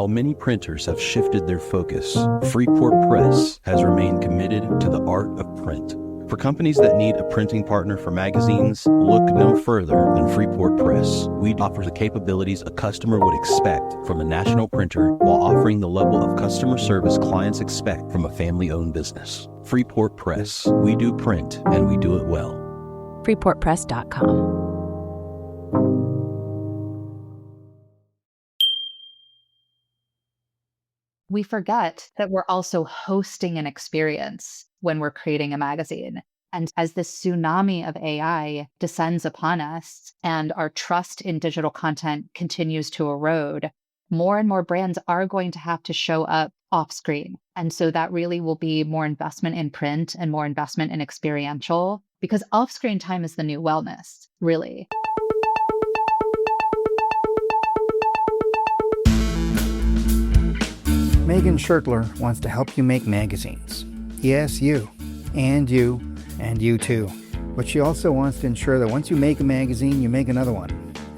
While many printers have shifted their focus, Freeport Press has remained committed to the art of print. For companies that need a printing partner for magazines, look no further than Freeport Press. We offer the capabilities a customer would expect from a national printer while offering the level of customer service clients expect from a family-owned business. Freeport Press. We do print, and we do it well. FreeportPress.com. We forget that we're also hosting an experience when we're creating a magazine. And as this tsunami of AI descends upon us and our trust in digital content continues to erode, more and more brands are going to have to show up off screen. And so that really will be more investment in print and more investment in experiential, because off screen time is the new wellness, really. Megan Schertler wants to help you make magazines. Yes, you. And you. And you too. But she also wants to ensure that once you make a magazine, you make another one.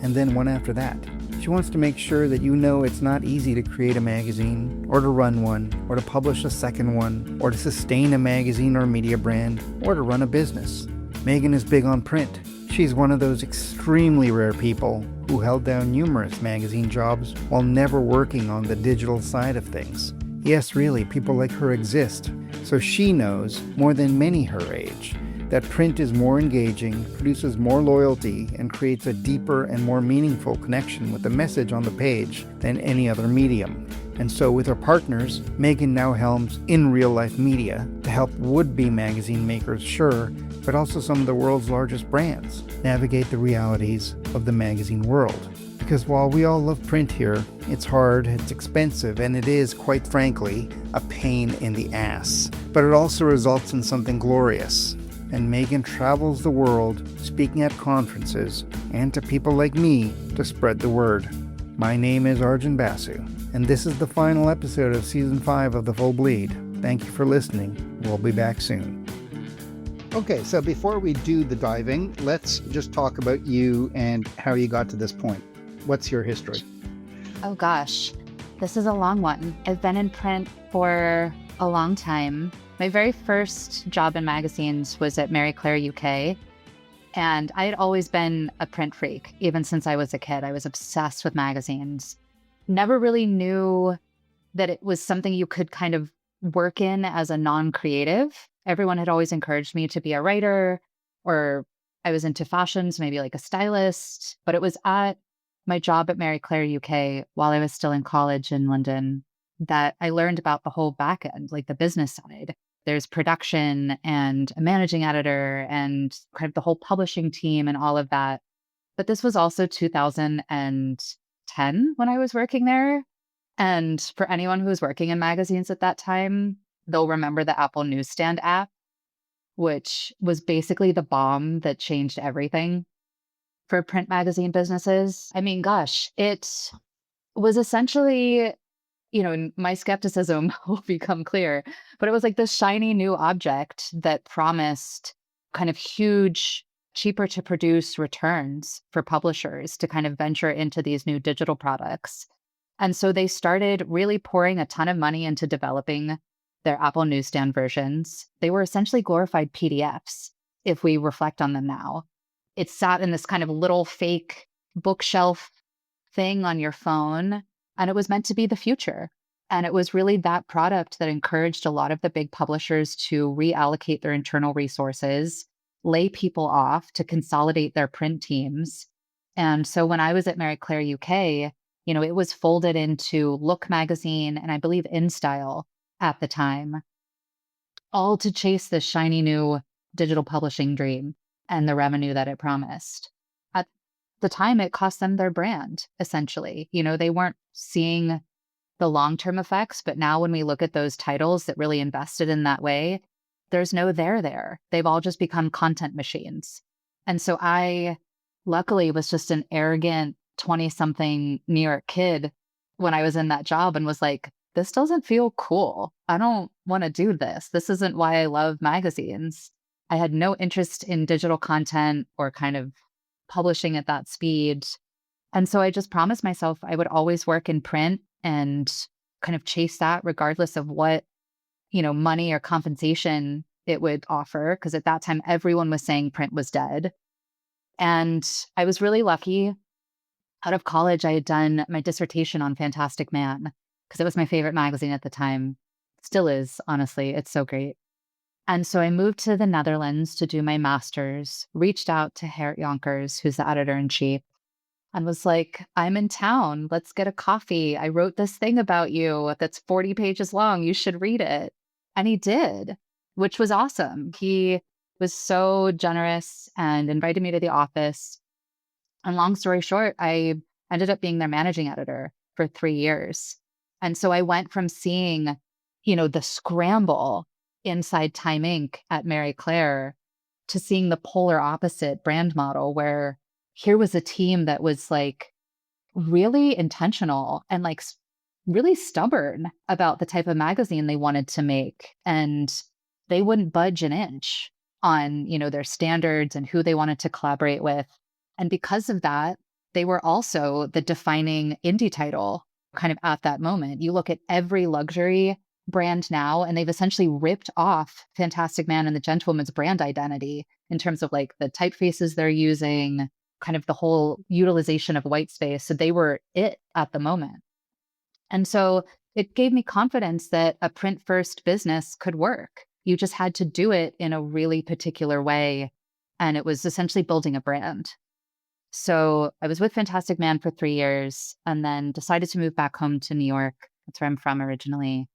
And then one after that. She wants to make sure that you know it's not easy to create a magazine, or to run one, or to publish a second one, or to sustain a magazine or media brand, or to run a business. Megan is big on print. She's one of those extremely rare people who held down numerous magazine jobs while never working on the digital side of things. Yes, really, people like her exist. So she knows, more than many her age, that print is more engaging, produces more loyalty, and creates a deeper and more meaningful connection with the message on the page than any other medium. And so with her partners, Megan now helms In Real Life Media to help would-be magazine makers, sure, but also some of the world's largest brands navigate the realities of the magazine world. Because while we all love print here, it's hard, it's expensive, and it is, quite frankly, a pain in the ass. But it also results in something glorious. And Megan travels the world, speaking at conferences, and to people like me to spread the word. My name is Arjun Basu, and this is the final episode of Season 5 of The Full Bleed. Thank you for listening. We'll be back soon. Okay, so before we do the diving, let's just talk about you and how you got to this point. What's your history? Oh gosh, this is a long one. I've been in print for a long time. My very first job in magazines was at Marie Claire UK. And I had always been a print freak, even since I was a kid. I was obsessed with magazines. Never really knew that it was something you could kind of work in as a non-creative. Everyone had always encouraged me to be a writer, or I was into fashions, maybe like a stylist. But it was at my job at Marie Claire UK while I was still in college in London that I learned about the whole back end, like the business side. There's production and a managing editor and kind of the whole publishing team and all of that. But this was also 2010 when I was working there. And for anyone who was working in magazines at that time, they'll remember the Apple Newsstand app, which was basically the bomb that changed everything for print magazine businesses. I mean, gosh, it was essentially, my skepticism will become clear, but it was like this shiny new object that promised kind of huge, cheaper to produce returns for publishers to kind of venture into these new digital products. And so they started really pouring a ton of money into developing their Apple Newsstand versions. They were essentially glorified PDFs, if we reflect on them now. It sat in this kind of little fake bookshelf thing on your phone, and it was meant to be the future. And it was really that product that encouraged a lot of the big publishers to reallocate their internal resources, lay people off to consolidate their print teams. And so when I was at Marie Claire UK, it was folded into Look magazine and I believe InStyle at the time, all to chase this shiny new digital publishing dream and the revenue that it promised. At the time, it cost them their brand, essentially. They weren't seeing the long-term effects, but now when we look at those titles that really invested in that way, there's no there. They've all just become content machines. And so I, luckily, was just an arrogant 20-something New York kid when I was in that job and was like, this doesn't feel cool. I don't want to do this. This isn't why I love magazines. I had no interest in digital content or kind of publishing at that speed. And so I just promised myself I would always work in print and kind of chase that regardless of what, money or compensation it would offer. Because at that time, everyone was saying print was dead. And I was really lucky. Out of college, I had done my dissertation on Fantastic Man because it was my favorite magazine at the time. Still is, honestly. It's so great. And so I moved to the Netherlands to do my master's, reached out to Gert Jonkers, who's the editor in chief, and was like, I'm in town. Let's get a coffee. I wrote this thing about you that's 40 pages long. You should read it. And he did, which was awesome. He was so generous and invited me to the office. And long story short, I ended up being their managing editor for 3 years. And so I went from seeing, the scramble inside Time Inc. at Mary Claire to seeing the polar opposite brand model where here was a team that was like really intentional and like really stubborn about the type of magazine they wanted to make. And they wouldn't budge an inch on, their standards and who they wanted to collaborate with. And because of that, they were also the defining indie title kind of at that moment. You look at every luxury brand now, and they've essentially ripped off Fantastic Man and the Gentleman's brand identity in terms of like the typefaces they're using, kind of the whole utilization of white space. So they were it at the moment. And so it gave me confidence that a print first business could work. You just had to do it in a really particular way. And it was essentially building a brand. So I was with Fantastic Man for 3 years and then decided to move back home to New York. That's where I'm from originally.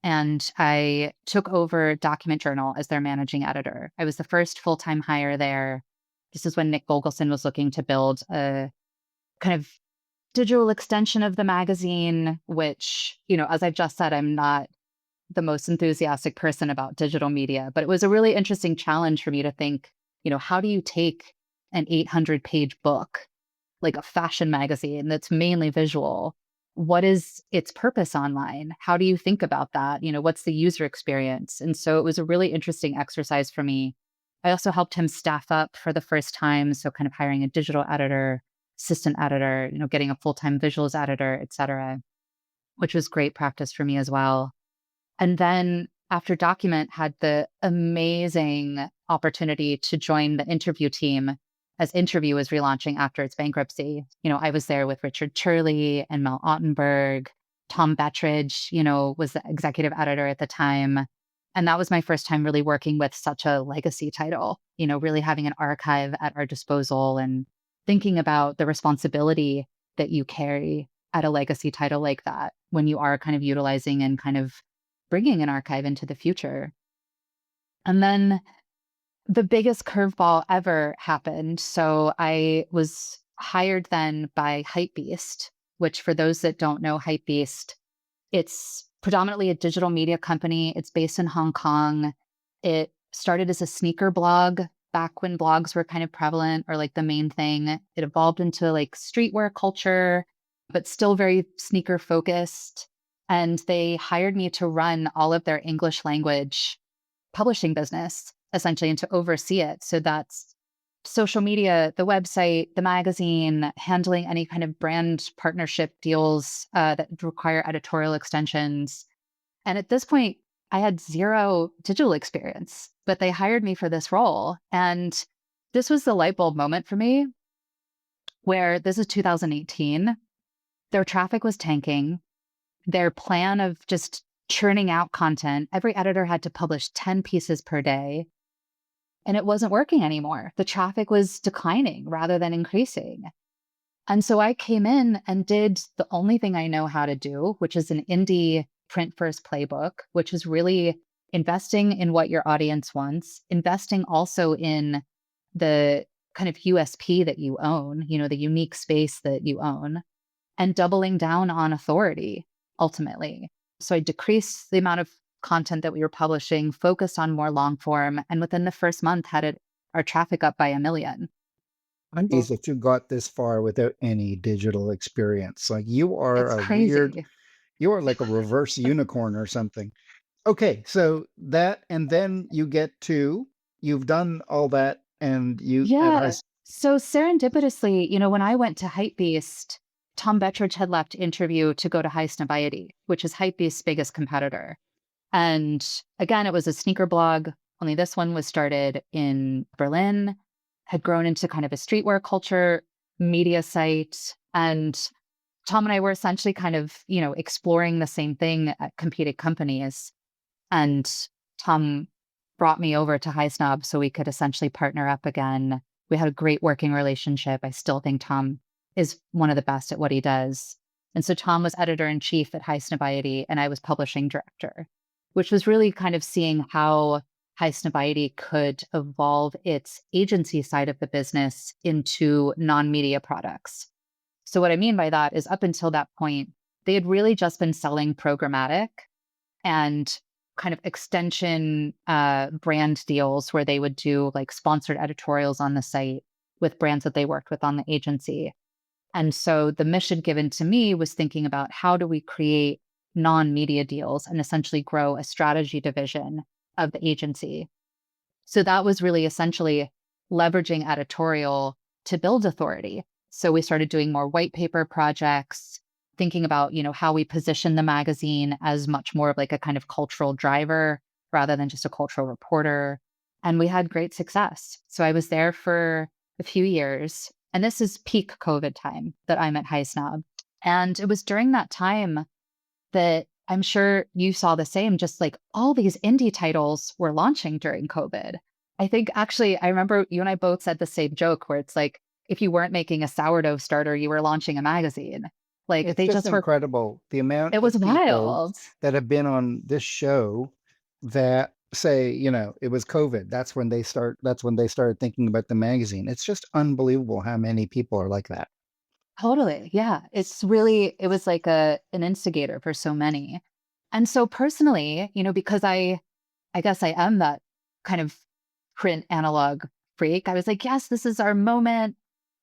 And I took over Document Journal as their managing editor. I was the first full-time hire there. This is when Nick Vogelson was looking to build a kind of digital extension of the magazine, which, as I've just said, I'm not the most enthusiastic person about digital media, but it was a really interesting challenge for me to think, how do you take an 800-page book, like a fashion magazine that's mainly visual? What is its purpose online? How do you think about that? What's the user experience? And so it was a really interesting exercise for me. I also helped him staff up for the first time. So kind of hiring a digital editor, assistant editor, getting a full-time visuals editor, et cetera, which was great practice for me as well. And then after Document, had the amazing opportunity to join the interview team as Interview was relaunching after its bankruptcy. I was there with Richard Turley and Mel Ottenberg. Tom Bettridge, was the executive editor at the time. And that was my first time really working with such a legacy title, really having an archive at our disposal and thinking about the responsibility that you carry at a legacy title like that when you are kind of utilizing and kind of bringing an archive into the future. And then the biggest curveball ever happened. So I was hired then by Hypebeast, which for those that don't know Hypebeast, it's predominantly a digital media company. It's based in Hong Kong. It started as a sneaker blog back when blogs were kind of prevalent or like the main thing. It evolved into like streetwear culture, but still very sneaker focused. And they hired me to run all of their English language publishing business, essentially, and to oversee it. So that's social media, the website, the magazine, handling any kind of brand partnership deals that require editorial extensions. And at this point, I had zero digital experience, but they hired me for this role. And this was the light bulb moment for me, where this is 2018. Their traffic was tanking. Their plan of just churning out content, every editor had to publish 10 pieces per day. And it wasn't working anymore. The traffic was declining rather than increasing. And so I came in and did the only thing I know how to do, which is an indie print first playbook, which is really investing in what your audience wants, investing also in the kind of USP that you own, the unique space that you own, and doubling down on authority ultimately. So I decreased the amount of content that we were publishing, focused on more long form, and within the first month had our traffic up by 1 million. I'm amazed that you got this far without any digital experience. Like you are It's a crazy. weird, you are like a reverse unicorn or something. Okay, so that, and then you've done all that, and you at Yeah. So serendipitously, when I went to Hypebeast, Tom Bettridge had left Interview to go to Highsnobiety, which is Hypebeast's biggest competitor. And again, it was a sneaker blog, only this one was started in Berlin, had grown into kind of a streetwear culture media site. And Tom and I were essentially kind of, exploring the same thing at competing companies. And Tom brought me over to High Snob so we could essentially partner up again. We had a great working relationship. I still think Tom is one of the best at what he does. And so Tom was editor-in-chief at Highsnobiety, and I was publishing director, which was really kind of seeing how Highsnobiety could evolve its agency side of the business into non-media products. So what I mean by that is up until that point, they had really just been selling programmatic and kind of extension brand deals where they would do like sponsored editorials on the site with brands that they worked with on the agency. And so the mission given to me was thinking about how do we create non-media deals and essentially grow a strategy division of the agency. So that was really essentially leveraging editorial to build authority. So we started doing more white paper projects, thinking about, how we position the magazine as much more of like a kind of cultural driver rather than just a cultural reporter. And we had great success. So I was there for a few years. And this is peak COVID time that I'm at High Snob. And it was during that time that I'm sure you saw the same, just like all these indie titles were launching during COVID. I think actually, I remember you and I both said the same joke where it's like, if you weren't making a sourdough starter, you were launching a magazine. Like It's they just just were, incredible the amount it of was people wild. that have been on this show that say, it was COVID. That's when they started thinking about the magazine. It's just unbelievable how many people are like that. Totally. Yeah. It was like an instigator for so many. And so personally, because I guess I am that kind of print analog freak, I was like, yes, this is our moment.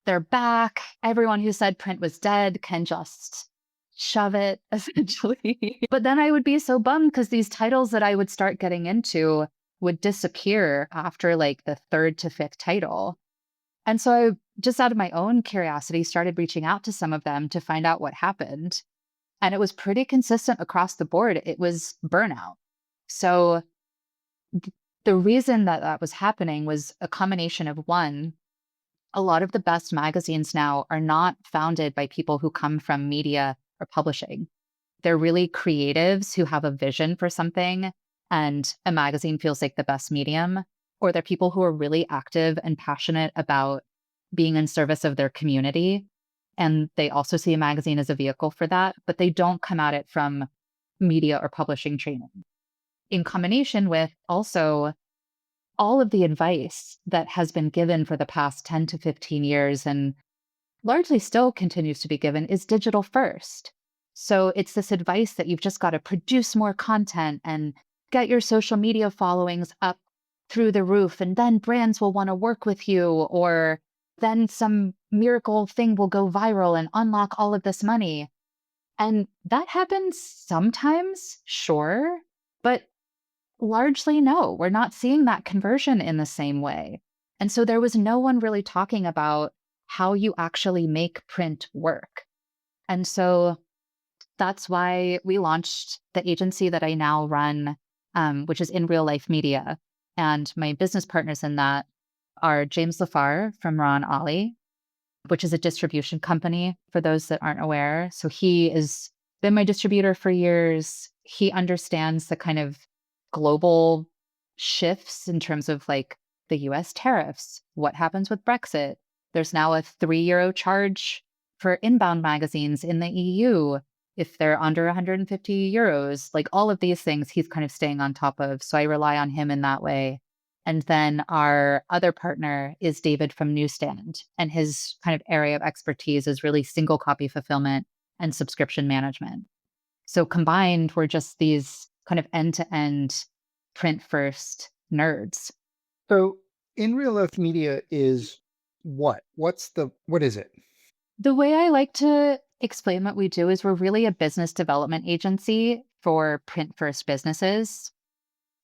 They're back. Everyone who said print was dead can just shove it, essentially. But then I would be so bummed because these titles that I would start getting into would disappear after like the third to fifth title. And so I just out of my own curiosity started reaching out to some of them to find out what happened. And it was pretty consistent across the board. It was burnout. So the reason that that was happening was a combination of one, a lot of the best magazines now are not founded by people who come from media or publishing. They're really creatives who have a vision for something, and a magazine feels like the best medium. Or they're people who are really active and passionate about being in service of their community. And they also see a magazine as a vehicle for that, but they don't come at it from media or publishing training. In combination with also all of the advice that has been given for the past 10 to 15 years and largely still continues to be given is digital first. So it's this advice that you've just got to produce more content and get your social media followings up through the roof, and then brands will want to work with you, or then some miracle thing will go viral and unlock all of this money. And that happens sometimes, sure, but largely no, we're not seeing that conversion in the same way. And so there was no one really talking about how you actually make print work. And so that's why we launched the agency that I now run, which is In Real Life Media. And my business partners in that are James Lafar from Ron Ollie, which is a distribution company for those that aren't aware. So he has been my distributor for years. He understands the kind of global shifts in terms of like the US tariffs, what happens with Brexit. There's now a €3 charge for inbound magazines in the EU if they're under 150 euros, like all of these things he's kind of staying on top of. So I rely on him in that way. And then our other partner is David from Newsstand, and his kind of area of expertise is really single copy fulfillment and subscription management. So combined, we're just these kind of end-to-end print first nerds. So In Real Life Media is what? What is it? The way I like to explain what we do is we're really a business development agency for print first businesses.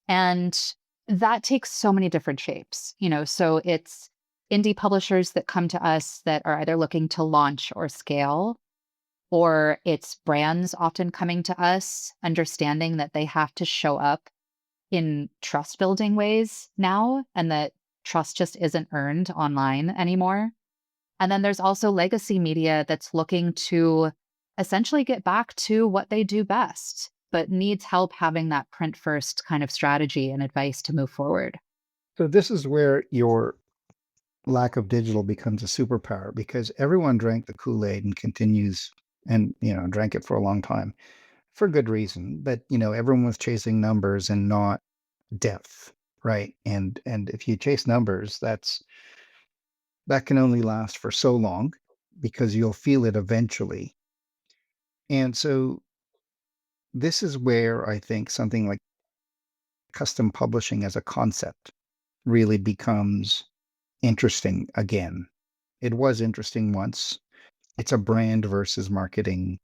And that takes so many different shapes, so it's indie publishers that come to us that are either looking to launch or scale. or it's brands often coming to us, understanding that they have to show up in trust building ways now, and that trust just isn't earned online anymore. And then there's also legacy media that's looking to essentially get back to what they do best, but needs help having that print first kind of strategy and advice to move forward. So this is where your lack of digital becomes a superpower because everyone drank the Kool-Aid and continues and, drank it for a long time for good reason. But, everyone was chasing numbers and not depth, right? And if you chase numbers, that can only last for so long because you'll feel it eventually. And so this is where I think something like custom publishing as a concept really becomes interesting again. It was interesting once. It's a brand versus marketing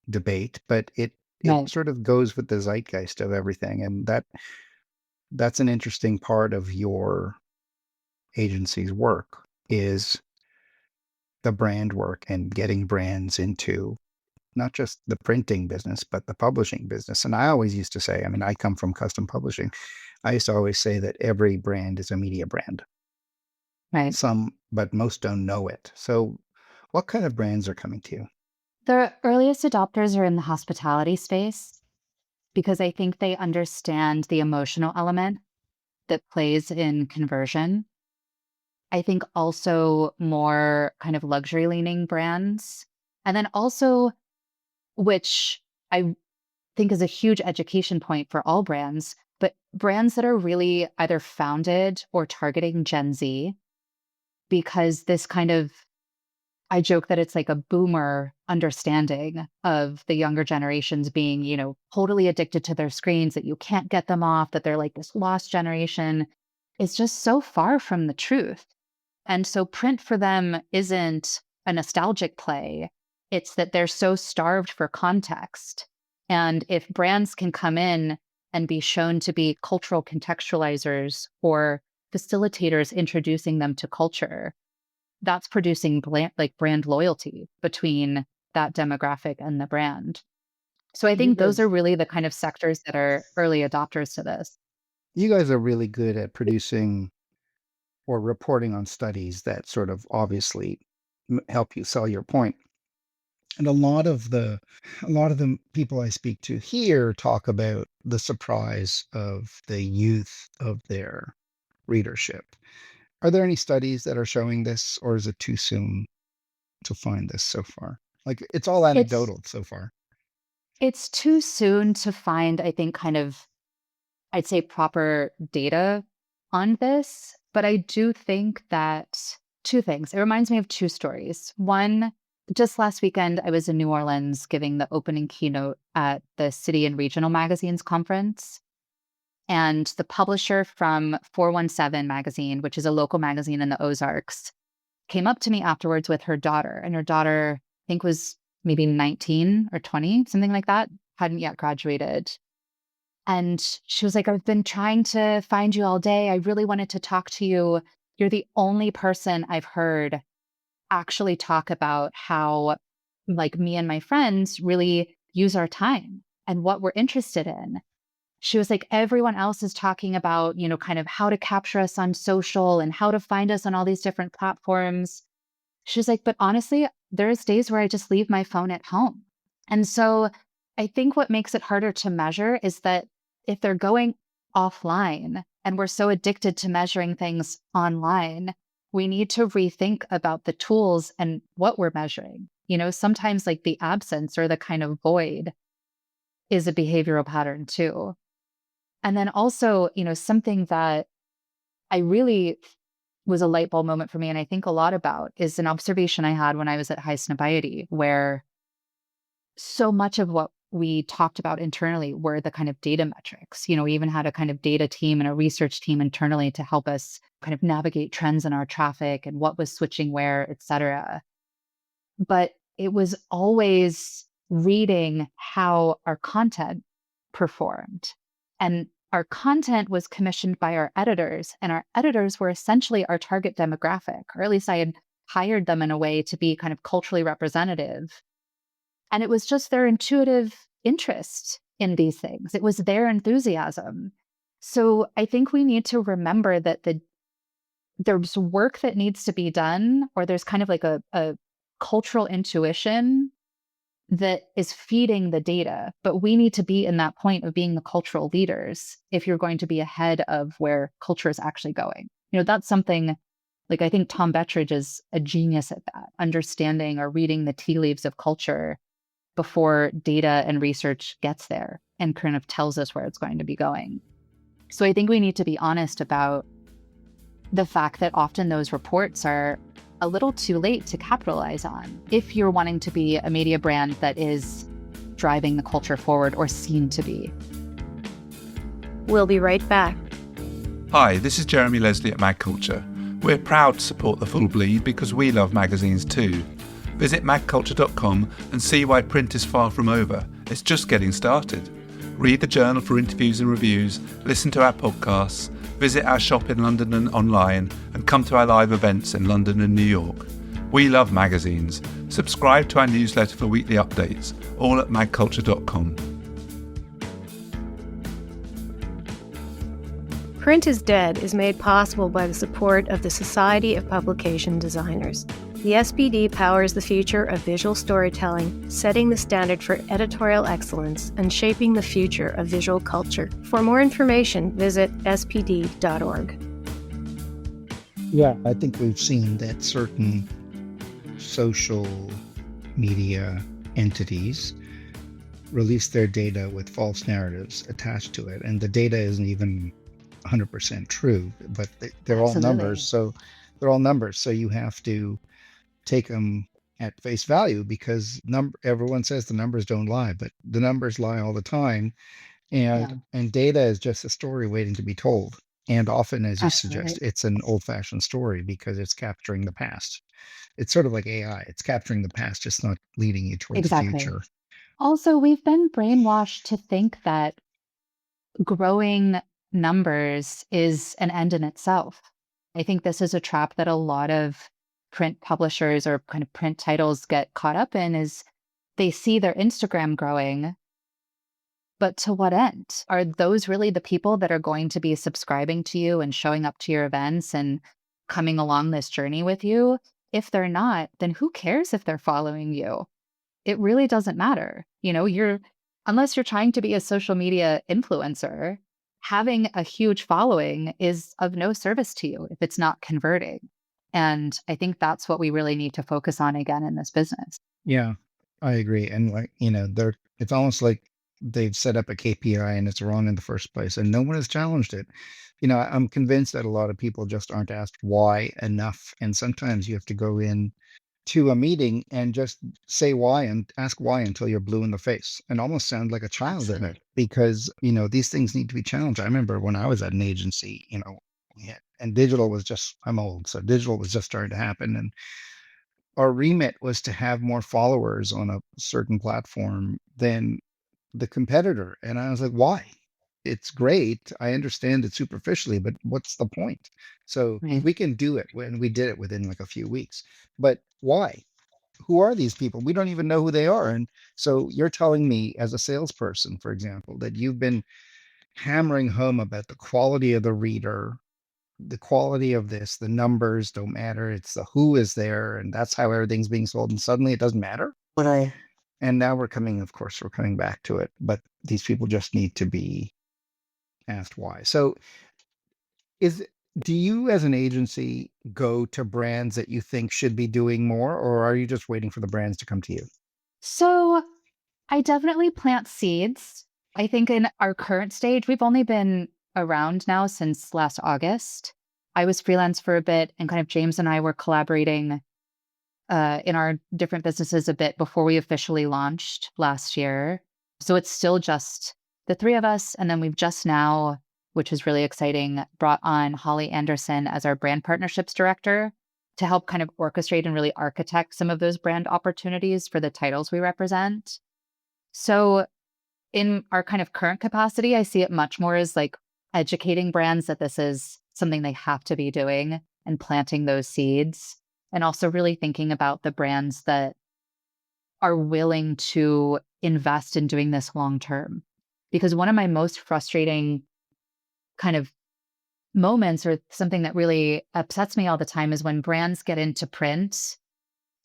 debate, but it Right. sort of goes with the zeitgeist of everything. And that's an interesting part of your agency's work is the brand work and getting brands into not just the printing business, but the publishing business. And I always used to say, I mean, I come from custom publishing. I used to always say that every brand is a media brand. Right. Some, but most don't know it. So, what kind of brands are coming to you? The earliest adopters are in the hospitality space because I think they understand the emotional element that plays in conversion. I think also more kind of luxury leaning brands. And then also, which I think is a huge education point for all brands, but brands that are really either founded or targeting Gen Z, because this kind of, I joke that it's like a boomer understanding of the younger generations being, totally addicted to their screens, that you can't get them off, that they're like this lost generation. Is just so far from the truth. And so print for them isn't a nostalgic play. It's that they're so starved for context. And if brands can come in and be shown to be cultural contextualizers or facilitators introducing them to culture, that's producing brand loyalty between that demographic and the brand. So I You think those guys, are really the kind of sectors that are early adopters to this. you guys are really good at producing or reporting on studies that sort of obviously help you sell your point. And a lot of the people I speak to here talk about the surprise of the youth of their readership. Are there any studies that are showing this, or is it too soon to find this so far? Like it's all It's anecdotal so far. it's too soon to find, I think, kind of, I'd say, proper data on this, but I do think that two things. It reminds me of two stories. One, just last weekend, I was in New Orleans giving the opening keynote at the City and Regional Magazines conference. And the publisher from 417 magazine, which is a local magazine in the Ozarks, came up to me afterwards with her daughter. And her daughter, I think, was maybe 19 or 20, something like that, hadn't yet graduated. And she was like, I've been trying to find you all day. I really wanted to talk to you. You're the only person I've heard actually talk about how, like, me and my friends really use our time and what we're interested in. She was like, everyone else is talking about, kind of how to capture us on social and how to find us on all these different platforms. She was like, but honestly, there's days where I just leave my phone at home. And so I think what makes it harder to measure is that if they're going offline and we're so addicted to measuring things online, we need to rethink about the tools and what we're measuring. Sometimes like the absence or the kind of void is a behavioral pattern too. And then also, something that I really was a light bulb moment for me, and I think a lot about, is an observation I had when I was at Highsnobiety, where so much of what we talked about internally were the kind of data metrics. We even had a kind of data team and a research team internally to help us kind of navigate trends in our traffic and what was switching where, et cetera. But it was always reading how our content performed. And our content was commissioned by our editors, and our editors were essentially our target demographic, or at least I had hired them in a way to be kind of culturally representative. And it was just their intuitive interest in these things. It was their enthusiasm. So I think we need to remember that there's work that needs to be done, or there's kind of like a cultural intuition that is feeding the data. But we need to be in that point of being the cultural leaders if you're going to be ahead of where culture is actually going. That's something like I think Tom Bettridge is a genius at that, understanding or reading the tea leaves of culture before data and research gets there and kind of tells us where it's going to be going. So I think we need to be honest about the fact that often those reports are a little too late to capitalize on if you're wanting to be a media brand that is driving the culture forward or seen to be. We'll be right back. Hi, this is Jeremy Leslie at MagCulture. We're proud to support The Full Bleed because we love magazines too. Visit magculture.com and see why print is far from over. It's just getting started. Read the journal for interviews and reviews, listen to our podcasts, visit our shop in London and online, and come to our live events in London and New York. We love magazines. Subscribe to our newsletter for weekly updates, all at magculture.com. Print is Dead is made possible by the support of the Society of Publication Designers. The SPD powers the future of visual storytelling, setting the standard for editorial excellence and shaping the future of visual culture. For more information, visit spd.org. Yeah, I think we've seen that certain social media entities release their data with false narratives attached to it. And the data isn't even 100% true, but they're all numbers. So they're all numbers. So you have to take them at face value because everyone says the numbers don't lie, but the numbers lie all the time. And data is just a story waiting to be told. And often, as you suggest, it's an old-fashioned story because it's capturing the past. It's sort of like AI. It's capturing the past, just not leading you towards the future. Also, we've been brainwashed to think that growing numbers is an end in itself. I think this is a trap that a lot of print publishers or kind of print titles get caught up in, is they see their Instagram growing, but to what end? Are those really the people that are going to be subscribing to you and showing up to your events and coming along this journey with you? If they're not, then who cares if they're following you? It really doesn't matter. Unless you're trying to be a social media influencer, having a huge following is of no service to you if it's not converting. And I think that's what we really need to focus on again in this business. Yeah, I agree. And it's almost like they've set up a KPI and it's wrong in the first place and no one has challenged it. I'm convinced that a lot of people just aren't asked why enough. And sometimes you have to go in to a meeting and just say why and ask why until you're blue in the face and almost sound like a child in it because, these things need to be challenged. I remember when I was at an agency, and digital was just, I'm old, so digital was just starting to happen. And our remit was to have more followers on a certain platform than the competitor. And I was like, why? It's great. I understand it superficially, but what's the point? So we can do it when we did it within like a few weeks. But why? Who are these people? We don't even know who they are. And so you're telling me as a salesperson, for example, that you've been hammering home about the quality of the reader, the quality of this, the numbers don't matter. It's the who is there. And that's how everything's being sold. And suddenly it doesn't matter. And now we're coming back to it. But these people just need to be asked why. So do you as an agency go to brands that you think should be doing more, or are you just waiting for the brands to come to you? So I definitely plant seeds. I think in our current stage, we've only been around now since last August. I was freelance for a bit and kind of James and I were collaborating in our different businesses a bit before we officially launched last year. So it's still just the three of us. And then we've just now, which is really exciting, brought on Holly Anderson as our brand partnerships director to help kind of orchestrate and really architect some of those brand opportunities for the titles we represent. So in our kind of current capacity, I see it much more as like educating brands that this is something they have to be doing and planting those seeds, and also really thinking about the brands that are willing to invest in doing this long term. Because one of my most frustrating kind of moments, or something that really upsets me all the time, is when brands get into print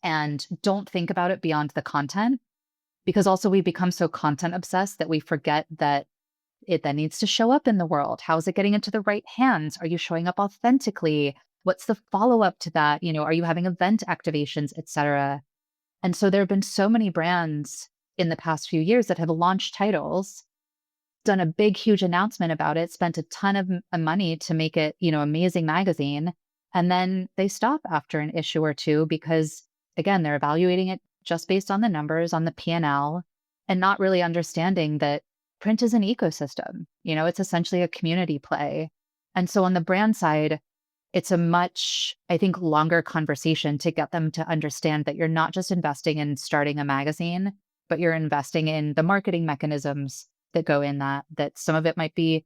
and don't think about it beyond the content. Because also we become so content obsessed that we forget that it then needs to show up in the world. How is it getting into the right hands? Are you showing up authentically? What's the follow-up to that? Are you having event activations, et cetera? And so there have been so many brands in the past few years that have launched titles, done a big, huge announcement about it, spent a ton of money to make it, amazing magazine. And then they stop after an issue or two because, again, they're evaluating it just based on the numbers, on the P&L, and not really understanding that print is an ecosystem. It's essentially a community play. And so on the brand side, it's a much, I think, longer conversation to get them to understand that you're not just investing in starting a magazine, but you're investing in the marketing mechanisms that go in that some of it might be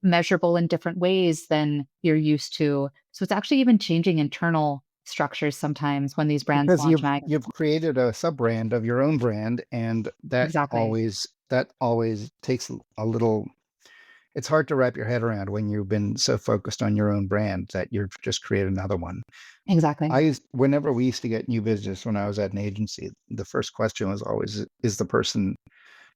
measurable in different ways than you're used to. So it's actually even changing internal structures sometimes when these brands Because launch magazines. you've created a sub brand of your own brand, and Exactly. that always takes a little. It's hard to wrap your head around when you've been so focused on your own brand that you're just create another one. Exactly. Whenever we used to get new business when I was at an agency, the first question was always, is the person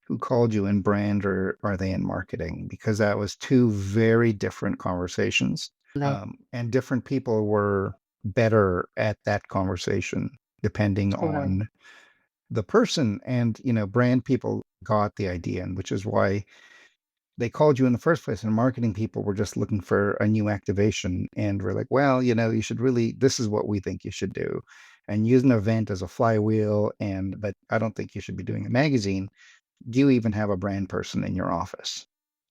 who called you in brand or are they in marketing? Because that was two very different conversations. Like, And different people were better at that conversation depending totally. on the person. And, brand people got the idea, and which is why they called you in the first place, and marketing people were just looking for a new activation. And we're like, well, you should really, this is what we think you should do. And use an event as a flywheel. But I don't think you should be doing a magazine. Do you even have a brand person in your office?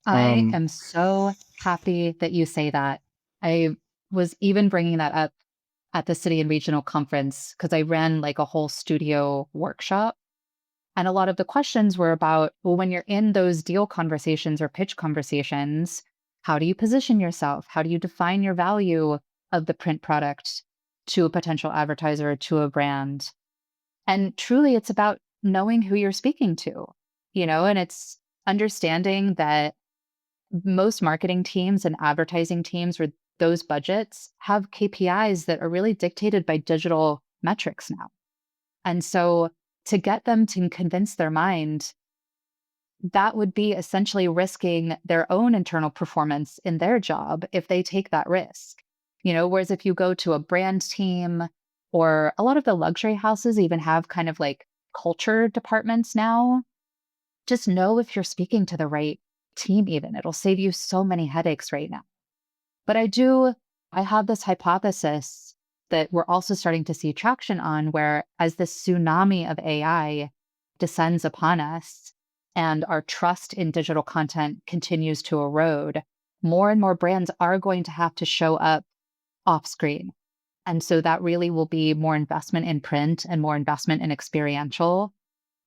I Um, am so happy that you say that. I was even bringing that up at the city and regional conference because I ran like a whole studio workshop. And a lot of the questions were about, well, when you're in those deal conversations or pitch conversations, how do you position yourself? How do you define your value of the print product to a potential advertiser, to a brand? And truly, it's about knowing who you're speaking to, and it's understanding that most marketing teams and advertising teams with those budgets have KPIs that are really dictated by digital metrics now. And so to get them to convince their mind, that would be essentially risking their own internal performance in their job if they take that risk. Whereas if you go to a brand team, or a lot of the luxury houses even have kind of like culture departments now, just know if you're speaking to the right team, even. It'll save you so many headaches right now. But I have this hypothesis that we're also starting to see traction on, where as this tsunami of AI descends upon us and our trust in digital content continues to erode, more and more brands are going to have to show up off screen. And so that really will be more investment in print and more investment in experiential,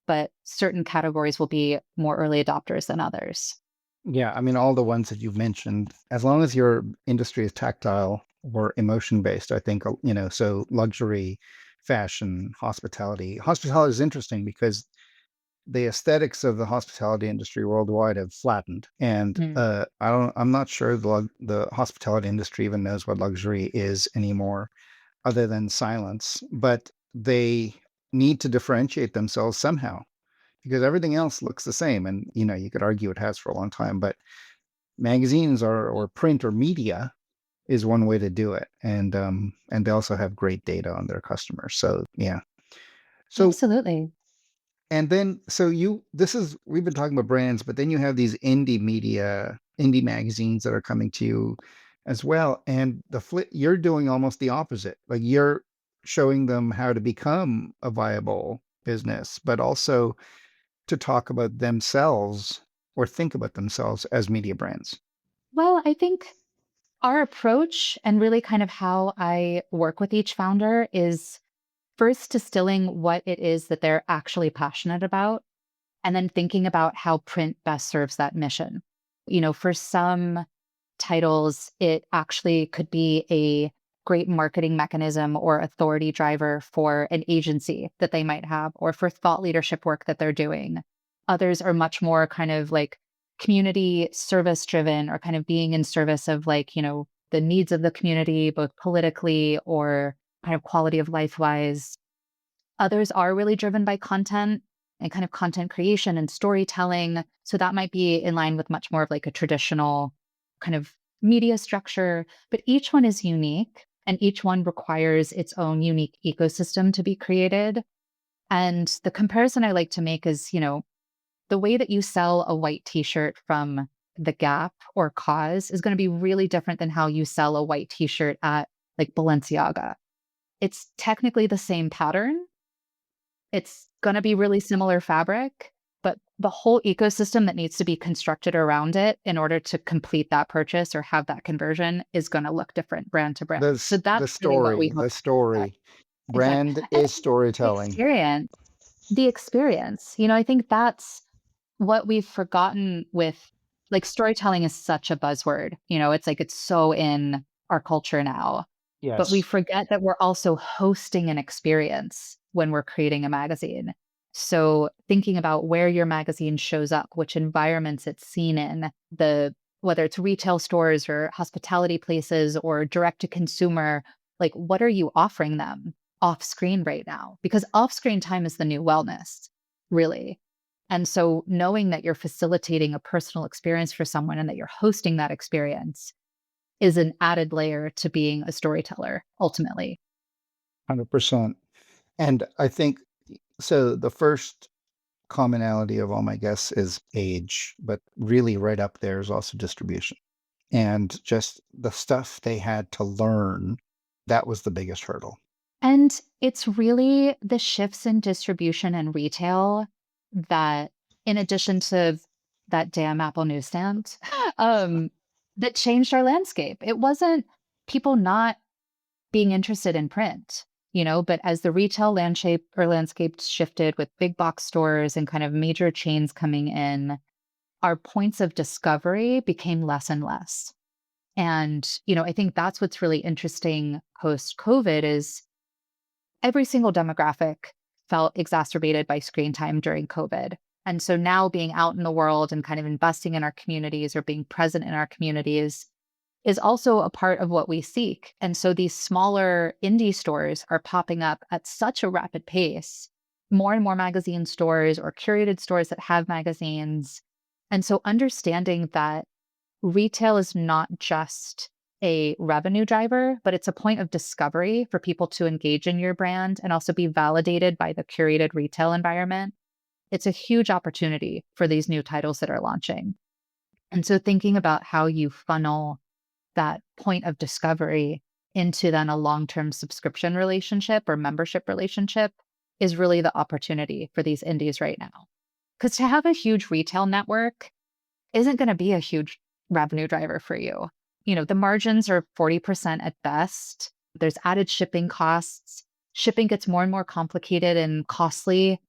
but certain categories will be more early adopters than others. yeah, I mean, all the ones that you've mentioned, as long as your industry is tactile or emotion based, I think, so luxury, fashion, hospitality. Hospitality is interesting because the aesthetics of the hospitality industry worldwide have flattened, and Mm. I'm not sure the hospitality industry even knows what luxury is anymore, other than silence. But they need to differentiate themselves somehow because everything else looks the same, and you could argue it has for a long time. But magazines or print or media is one way to do it, and they also have great data on their customers. So yeah. So Absolutely. And then, we've been talking about brands, but then you have these indie magazines that are coming to you as well. And you're doing almost the opposite. Like you're showing them how to become a viable business, but also to talk about themselves or think about themselves as media brands. Well, I think our approach and really kind of how I work with each founder is first distilling what it is that they're actually passionate about, and then thinking about how print best serves that mission. For some titles, it actually could be a great marketing mechanism or authority driver for an agency that they might have or for thought leadership work that they're doing. Others are much more kind of like community service driven or kind of being in service of like, the needs of the community, both politically or kind of quality of life wise. Others are really driven by content and kind of content creation and storytelling. So that might be in line with much more of like a traditional kind of media structure, but each one is unique and each one requires its own unique ecosystem to be created. And the comparison I like to make is, the way that you sell a white t-shirt from The Gap or Cause is going to be really different than how you sell a white t-shirt at like Balenciaga. It's technically the same pattern. It's going to be really similar fabric, but the whole ecosystem that needs to be constructed around it in order to complete that purchase or have that conversion is going to look different brand to brand. So The that's really what we story, hope. the story. Exactly. Brand And is storytelling. the experience, I think that's what we've forgotten with like storytelling is such a buzzword. It's like it's so in our culture now. But we Yes. forget that we're also hosting an experience when we're creating a magazine. So thinking about where your magazine shows up, which environments it's seen in, whether it's retail stores or hospitality places or direct to consumer, like what are you offering them off screen right now? Because off screen time is the new wellness, really. And so knowing that you're facilitating a personal experience for someone and that you're hosting that experience is an added layer to being a storyteller, ultimately. 100%. And I think so. The first commonality of all my guests is age, but really right up there is also distribution. And just the stuff they had to learn, that was the biggest hurdle. And it's really the shifts in distribution and retail that, in addition to that damn Apple newsstand, um, that changed our landscape. It wasn't people not being interested in print, but as the retail landscape shifted with big box stores and kind of major chains coming in, our points of discovery became less and less. And, I think that's what's really interesting post COVID is every single demographic felt exacerbated by screen time during COVID. And so now being out in the world and kind of investing in our communities or being present in our communities is also a part of what we seek. And so these smaller indie stores are popping up at such a rapid pace, more and more magazine stores or curated stores that have magazines. And so understanding that retail is not just a revenue driver, but it's a point of discovery for people to engage in your brand and also be validated by the curated retail environment. It's a huge opportunity for these new titles that are launching. And so thinking about how you funnel that point of discovery into then a long-term subscription relationship or membership relationship is really the opportunity for these indies right now. Because to have a huge retail network isn't going to be a huge revenue driver for you. The margins are 40% at best. There's added shipping costs. Shipping gets more and more complicated and costly.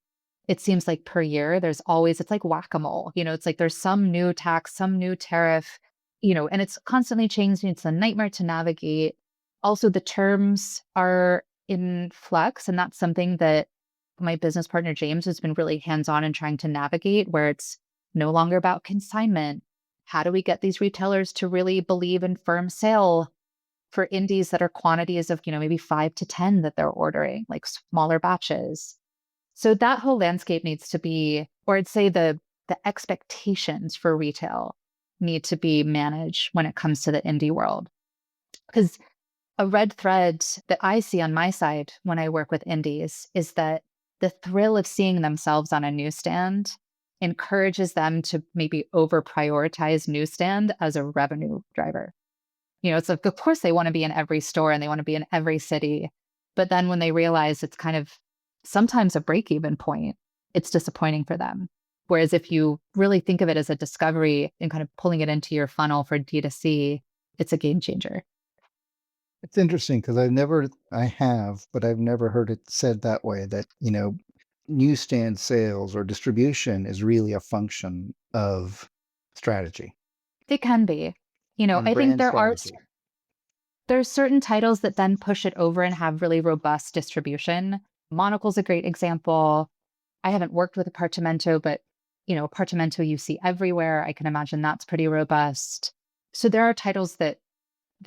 It seems like per year, it's like whack-a-mole. It's like there's some new tax, some new tariff, and it's constantly changing. It's a nightmare to navigate. Also, the terms are in flux, and that's something that my business partner, James, has been really hands-on in trying to navigate, where it's no longer about consignment. How do we get these retailers to really believe in firm sale for indies that are quantities of, maybe 5 to 10 that they're ordering, like smaller batches? So that whole landscape needs to be, or I'd say the expectations for retail need to be managed when it comes to the indie world. Because a red thread that I see on my side when I work with indies is that the thrill of seeing themselves on a newsstand encourages them to maybe over prioritize newsstand as a revenue driver. It's like, of course they want to be in every store and they want to be in every city. But then when they realize it's kind of sometimes a break-even point, it's disappointing for them. Whereas if you really think of it as a discovery and kind of pulling it into your funnel for D2C, it's a game changer. It's interesting because but I've never heard it said that way, that, newsstand sales or distribution is really a function of strategy It can be. and I think brand there are strategy. There's certain titles that then push it over and have really robust distribution. Monocle's a great example. I haven't worked with Apartamento, but Apartamento you see everywhere. I can imagine that's pretty robust. So there are titles that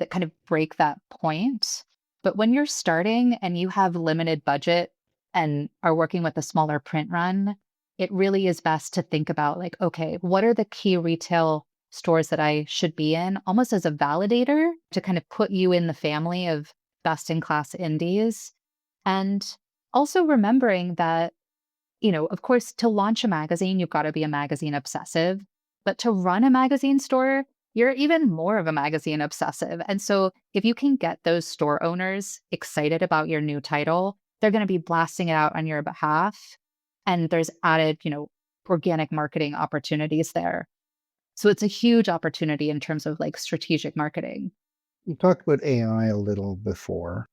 kind of break that point. But when you're starting and you have limited budget and are working with a smaller print run, it really is best to think about like, okay, what are the key retail stores that I should be in, almost as a validator to kind of put you in the family of best in class indies. And also remembering that, of course, to launch a magazine, you've got to be a magazine obsessive, but to run a magazine store, you're even more of a magazine obsessive. And so if you can get those store owners excited about your new title, they're going to be blasting it out on your behalf. And there's added, organic marketing opportunities there. So it's a huge opportunity in terms of like strategic marketing. You talked about AI a little before,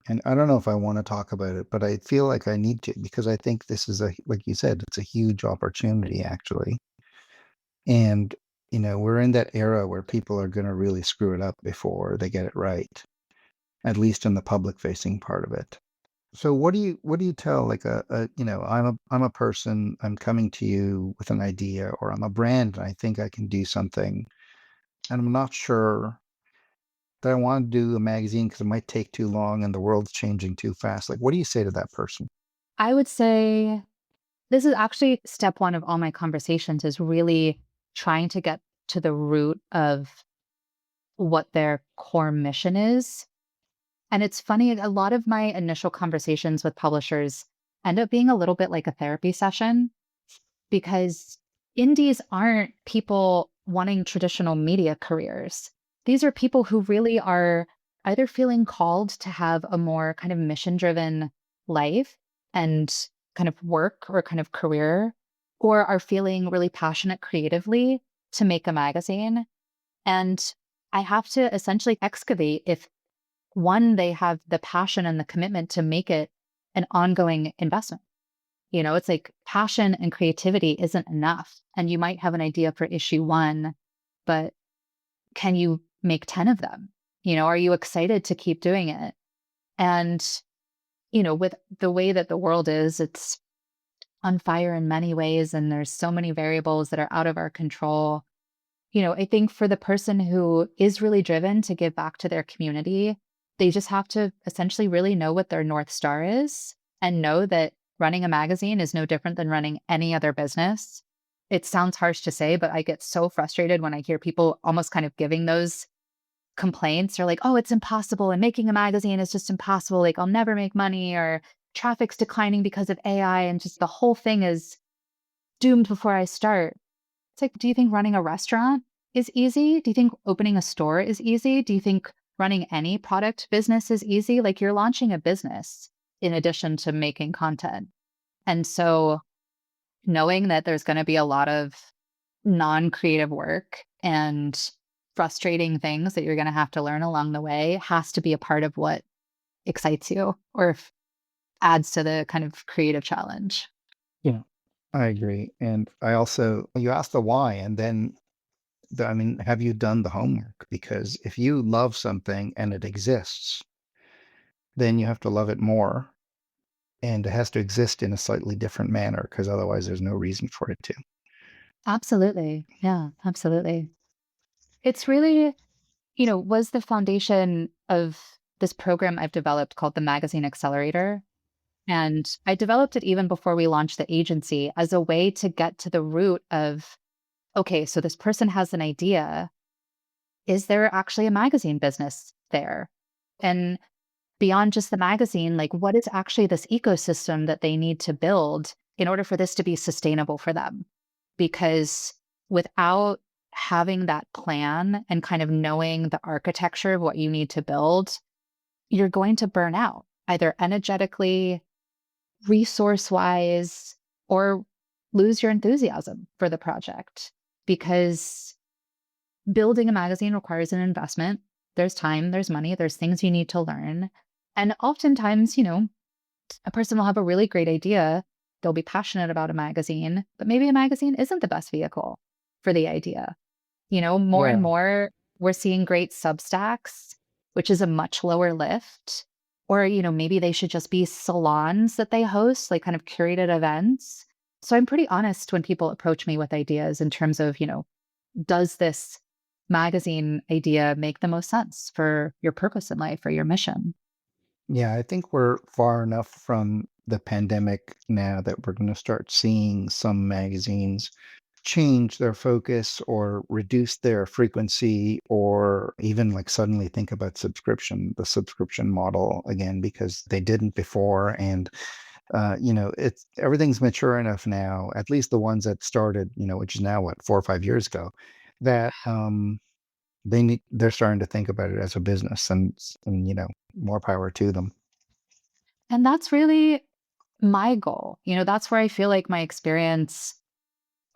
and I don't know if I want to talk about it, but I feel like I need to because I think this is like you said, it's a huge opportunity actually. And, we're in that era where people are going to really screw it up before they get it right, at least in the public facing part of it. So what do you tell like I'm a person, I'm coming to you with an idea, or I'm a brand and I think I can do something and I'm not sure that I want to do a magazine because it might take too long and the world's changing too fast. Like, what do you say to that person? I would say this is actually step one of all my conversations is really trying to get to the root of what their core mission is. And it's funny, a lot of my initial conversations with publishers end up being a little bit like a therapy session because indies aren't people wanting traditional media careers. These are people who really are either feeling called to have a more kind of mission-driven life and kind of work or kind of career, or are feeling really passionate creatively to make a magazine. And I have to essentially excavate if one, they have the passion and the commitment to make it an ongoing investment. It's like passion and creativity isn't enough. And you might have an idea for issue 1, but can you make 10 of them? Are you excited to keep doing it? And, with the way that the world is, it's on fire in many ways. And there's so many variables that are out of our control. I think for the person who is really driven to give back to their community, they just have to essentially really know what their North Star is and know that running a magazine is no different than running any other business. It sounds harsh to say, but I get so frustrated when I hear people almost kind of giving those complaints or like, oh, it's impossible and making a magazine is just impossible. Like I'll never make money or traffic's declining because of AI and just the whole thing is doomed before I start. It's like, do you think running a restaurant is easy? Do you think opening a store is easy? Do you think running any product business is easy? Like you're launching a business in addition to making content. And so knowing that there's going to be a lot of non-creative work and frustrating things that you're going to have to learn along the way has to be a part of what excites you or adds to the kind of creative challenge. Yeah, I agree. And you asked the why, and then have you done the homework? Because if you love something and it exists, then you have to love it more. And it has to exist in a slightly different manner because otherwise there's no reason for it to. Absolutely. Yeah, absolutely. It's really, was the foundation of this program I've developed called the Magazine Accelerator. And I developed it even before we launched the agency as a way to get to the root of, okay, so this person has an idea. Is there actually a magazine business there? And beyond just the magazine, like what is actually this ecosystem that they need to build in order for this to be sustainable for them? Because without having that plan and kind of knowing the architecture of what you need to build, you're going to burn out, either energetically, resource-wise, or lose your enthusiasm for the project. Because building a magazine requires an investment. There's time, there's money, there's things you need to learn. And oftentimes, a person will have a really great idea. They'll be passionate about a magazine, but maybe a magazine isn't the best vehicle for the idea. More and more, we're seeing great Substacks which is a much lower lift. Or, maybe they should just be salons that they host, like kind of curated events. So I'm pretty honest when people approach me with ideas in terms of, does this magazine idea make the most sense for your purpose in life or your mission? Yeah, I think we're far enough from the pandemic now that we're going to start seeing some magazines change their focus or reduce their frequency or even like suddenly think about the subscription model again because they didn't before. And it's everything's mature enough now, at least the ones that started, which is now what, 4 or 5 years ago, that they're starting to think about it as a business, and more power to them. And that's really my goal. That's where I feel like my experience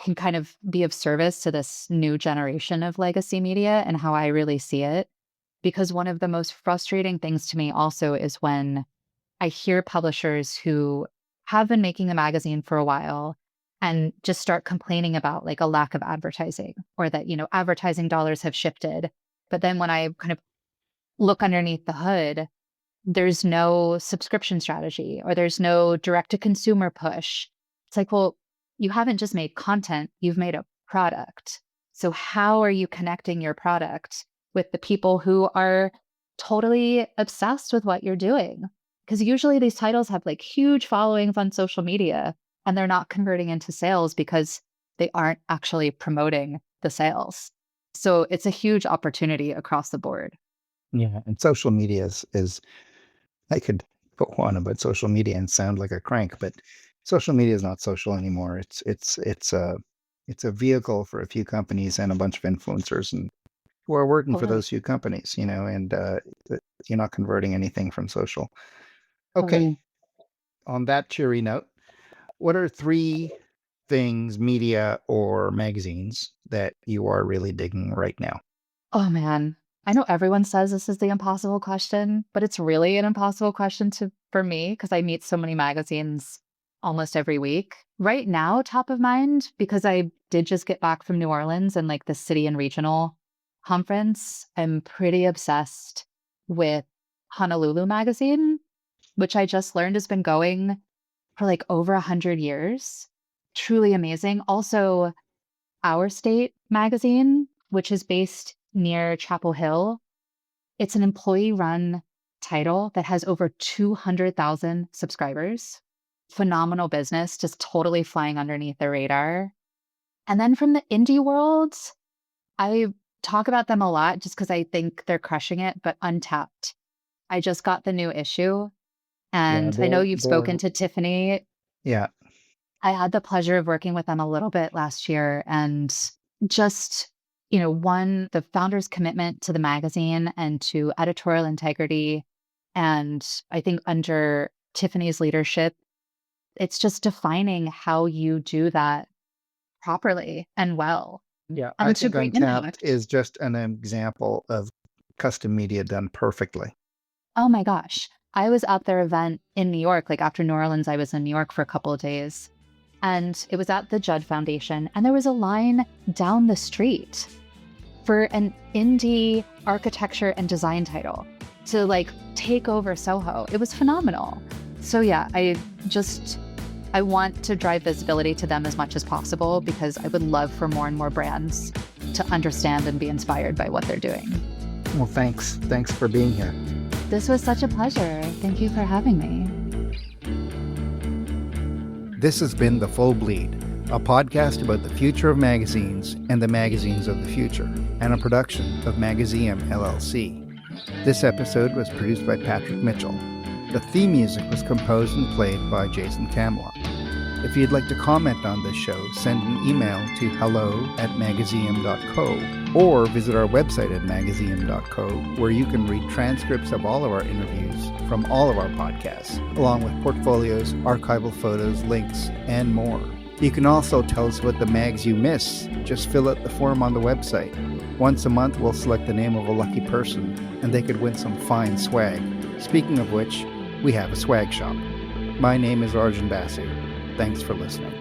can kind of be of service to this new generation of legacy media and how I really see it. Because one of the most frustrating things to me also is when I hear publishers who have been making a magazine for a while and just start complaining about like a lack of advertising or that, advertising dollars have shifted. But then when I kind of look underneath the hood, there's no subscription strategy or there's no direct to consumer push. It's like, well, you haven't just made content, you've made a product. So how are you connecting your product with the people who are totally obsessed with what you're doing? Because usually these titles have like huge followings on social media and they're not converting into sales because they aren't actually promoting the sales. So it's a huge opportunity across the board. Yeah, and social media is I could go on about social media and sound like a crank, but social media is not social anymore. It's a vehicle for a few companies and a bunch of influencers and who are working for Totally. those few companies, and you're not converting anything from social. Okay, Totally. on that cheery note, what are 3 things, media or magazines, that you are really digging right now? Oh man. I know everyone says this is the impossible question, but it's really an impossible question for me because I meet so many magazines almost every week. Right now, top of mind, because I did just get back from New Orleans and like the city and regional conference, I'm pretty obsessed with Honolulu magazine, which I just learned has been going for like over 100 years. Truly amazing. Also, Our State magazine, which is based near Chapel Hill. It's an employee-run title that has over 200,000 subscribers. Phenomenal business, just totally flying underneath the radar. And then from the indie world, I talk about them a lot just because I think they're crushing it, but Untapped. I just got the new issue, Yeah, and I know you've they're spoken to Tiffany. yeah, I had the pleasure of working with them a little bit last year and just, one, the founder's commitment to the magazine and to editorial integrity. And I think under Tiffany's leadership, it's just defining how you do that properly and well. yeah. I And to think great Untapped impact. is just an example of custom media done perfectly. Oh my gosh. I was at their event in New York, like after New Orleans, I was in New York for a couple of days. And it was at the Judd Foundation, and there was a line down the street for an indie architecture and design title to like take over Soho. It was phenomenal. So yeah, I want to drive visibility to them as much as possible because I would love for more and more brands to understand and be inspired by what they're doing. Well, thanks. Thanks for being here. This was such a pleasure. Thank you for having me. This has been The Full Bleed, a podcast about the future of magazines and the magazines of the future, and a production of Magazium LLC. This episode was produced by Patrick Mitchell. The theme music was composed and played by Jason Camelot. If you'd like to comment on this show, send an email to hello@magazium.co or visit our website at magazium.co, where you can read transcripts of all of our interviews from all of our podcasts, along with portfolios, archival photos, links, and more. You can also tell us what the mags you miss. Just fill out the form on the website. Once a month, we'll select the name of a lucky person, and they could win some fine swag. Speaking of which, we have a swag shop. My name is Arjun Basu. Thanks for listening.